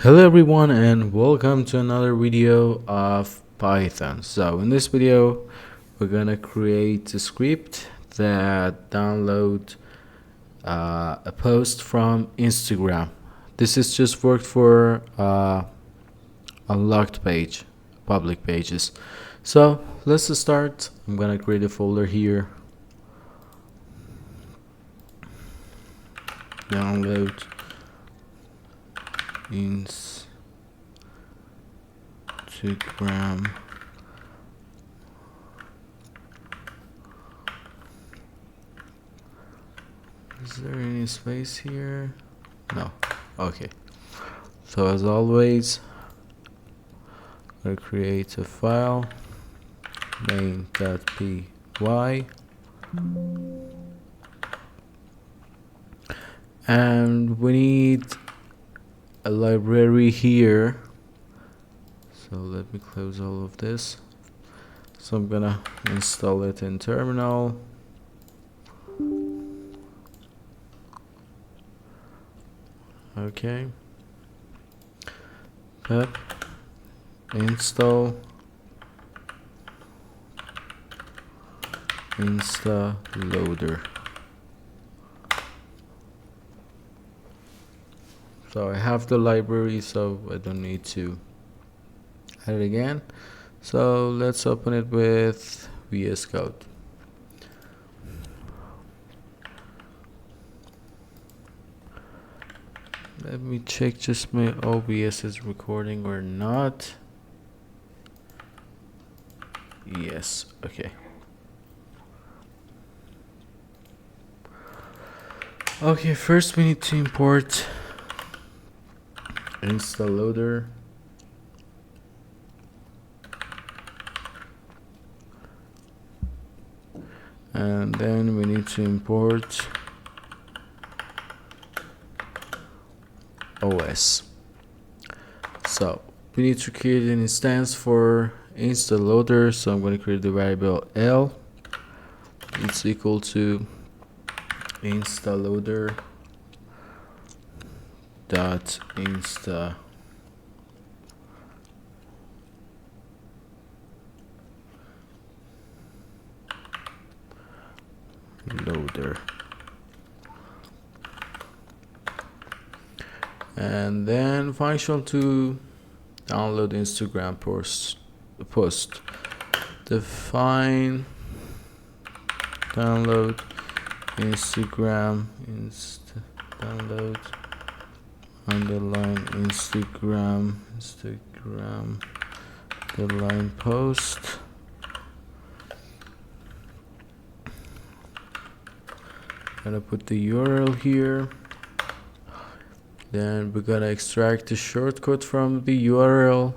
Hello everyone and welcome to another video of Python. So in this video we're gonna create a script that download a post from Instagram. This is just worked for unlocked page, public pages. So let's start. I'm gonna create a folder here. Download Instagram. Is there any space here? No. Okay. So as always, I'm gonna create a file main.py, and we need a library here. So let me close all of this. So I'm gonna install it in terminal. Okay. Pep install instaloader. So I have the library, so I don't need to add it again. So let's open it with VS Code. Let me check just my OBS is recording or not. Yes, okay. Okay, first we need to import instaloader. And then we need to import OS. So we need to create an instance for instaloader. So I'm going to create the variable L. It's equal to instaloader dot insta loader, and then function to download Instagram post define download Instagram download underline Instagram the line post. Gonna put the URL here. Then we're gonna extract the shortcode from the URL.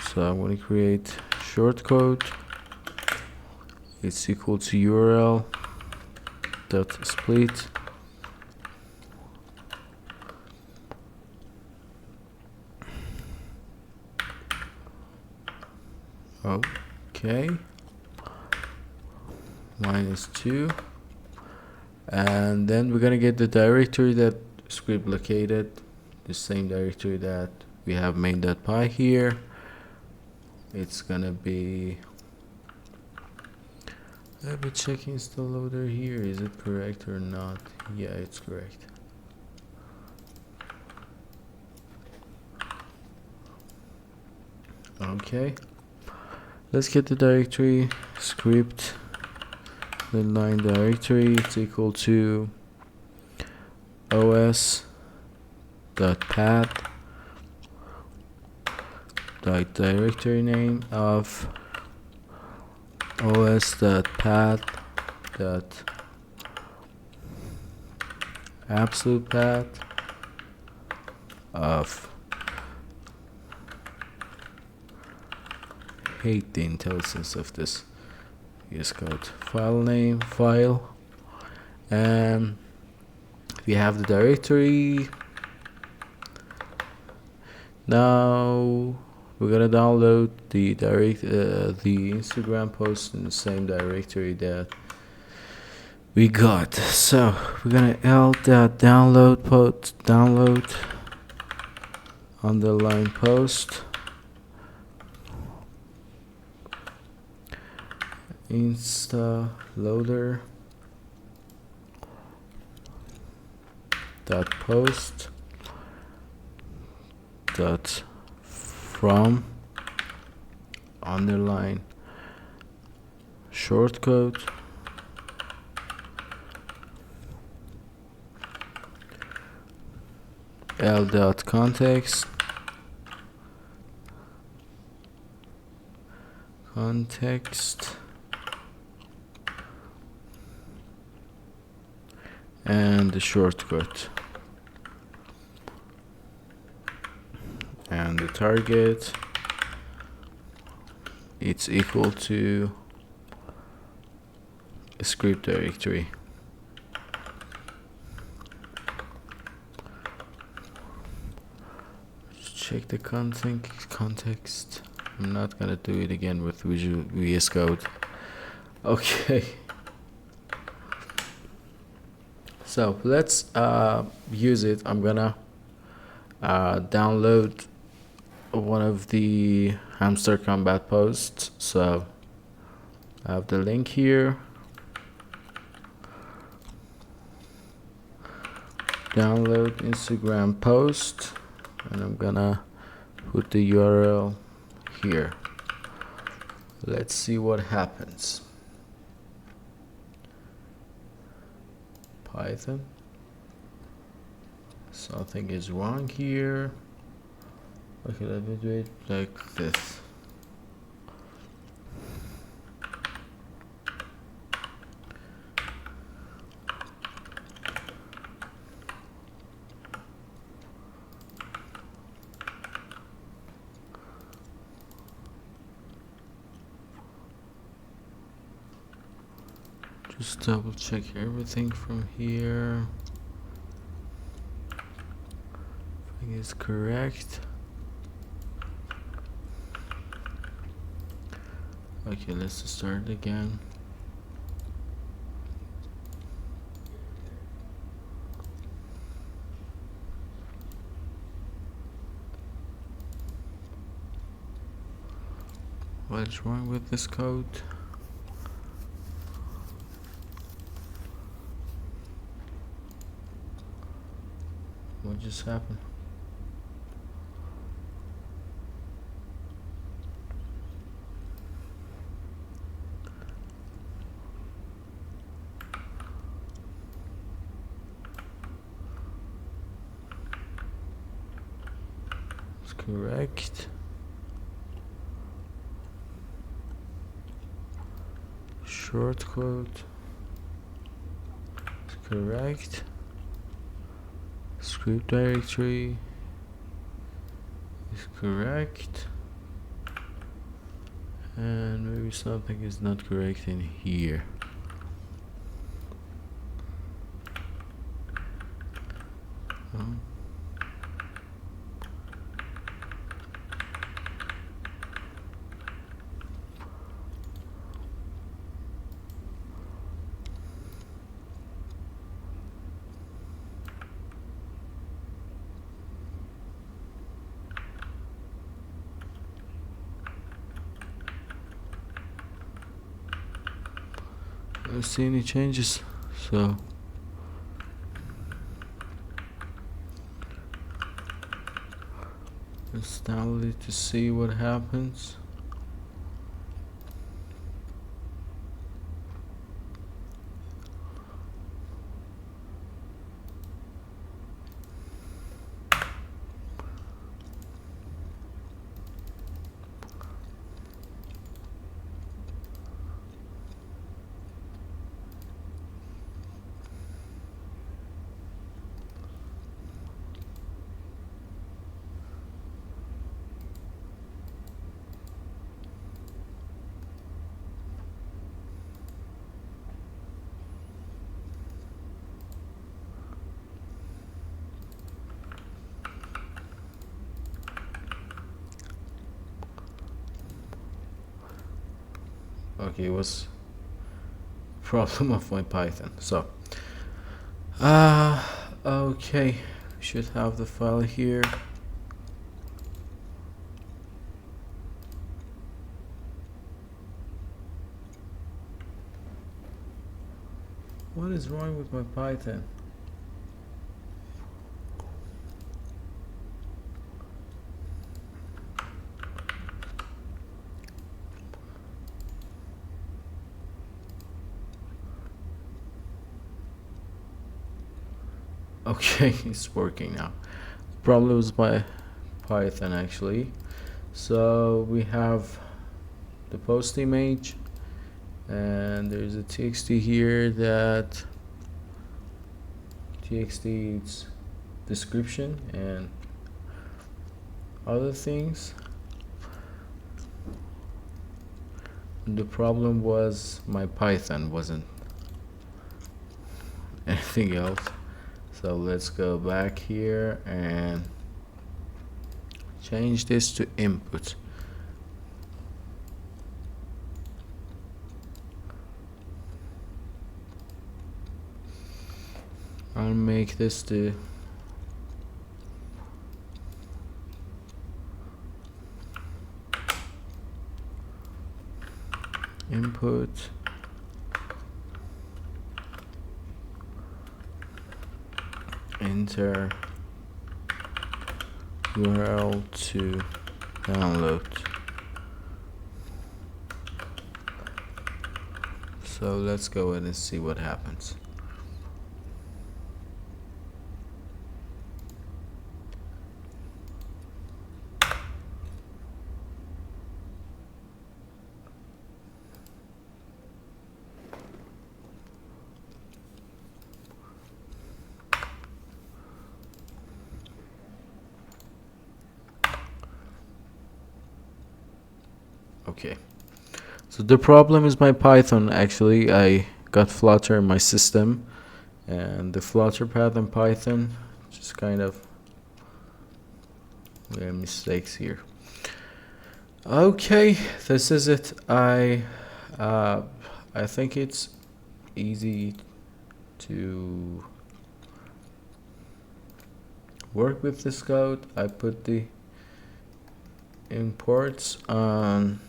So I'm gonna create shortcode. It's equal to URL dot split. Okay. -2. And then we're gonna get the directory that script located, the same directory that we have main.py here. It's gonna be, let me check instaloader here. Is it correct or not? Yeah, it's correct. Okay, let's get the directory script. The line directory, it's equal to os.path directory name of os.path absolute path of, hate the intelligence of this VS Code, file name, file, and we have the directory. Now we're gonna download the Instagram post in the same directory that we got. So we're gonna l.download underline post instaloader dot post dot from underline shortcode l dot context and the shortcut and the target, it's equal to a script directory. Check the context. I'm not gonna do it again with Visual VS Code. Okay. So let's use it. I'm gonna download one of the hamster combat posts. So I have the link here. Download Instagram post, and I'm gonna put the URL here. Let's see what happens. Python. Something is wrong here. Okay, let me do it like this. Just double check everything from here. Everything is correct. Okay, let's start again. What's wrong with this code? What just happened? It's correct. Shortcode. It's correct. Script directory is correct, and maybe something is not correct in here. I don't see any changes, so let's download it to see what happens. Okay, it was problem of my Python. So okay, we should have the file here. What is wrong with my Python? Okay, it's working now. Probably was my Python actually. So we have the post image, and there's a txt here. That txt is description and other things. The problem was my Python wasn't anything else. So let's go back here and change this to input. I'll make this the input, enter URL to download. So let's go ahead and see what happens. Okay, so the problem is my Python. Actually, I got Flutter in my system, and the Flutter path in Python just kind of, there are mistakes here. Okay, this is it. I think it's easy to work with this code. I put the imports on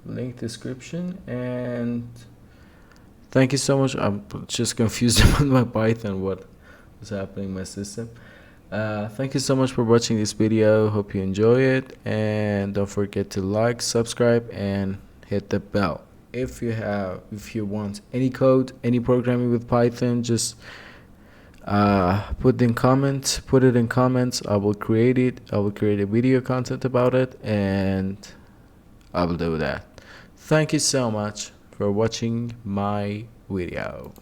link description, and thank you so much. I'm just confused about my Python, what is happening in my system. Thank you so much for watching this video. Hope you enjoy it, and don't forget to like, subscribe, and hit the bell. If you want any code, any programming with Python, just put it in comments. I will create it. I will create a video content about it, and I will do that. Thank you so much for watching my video.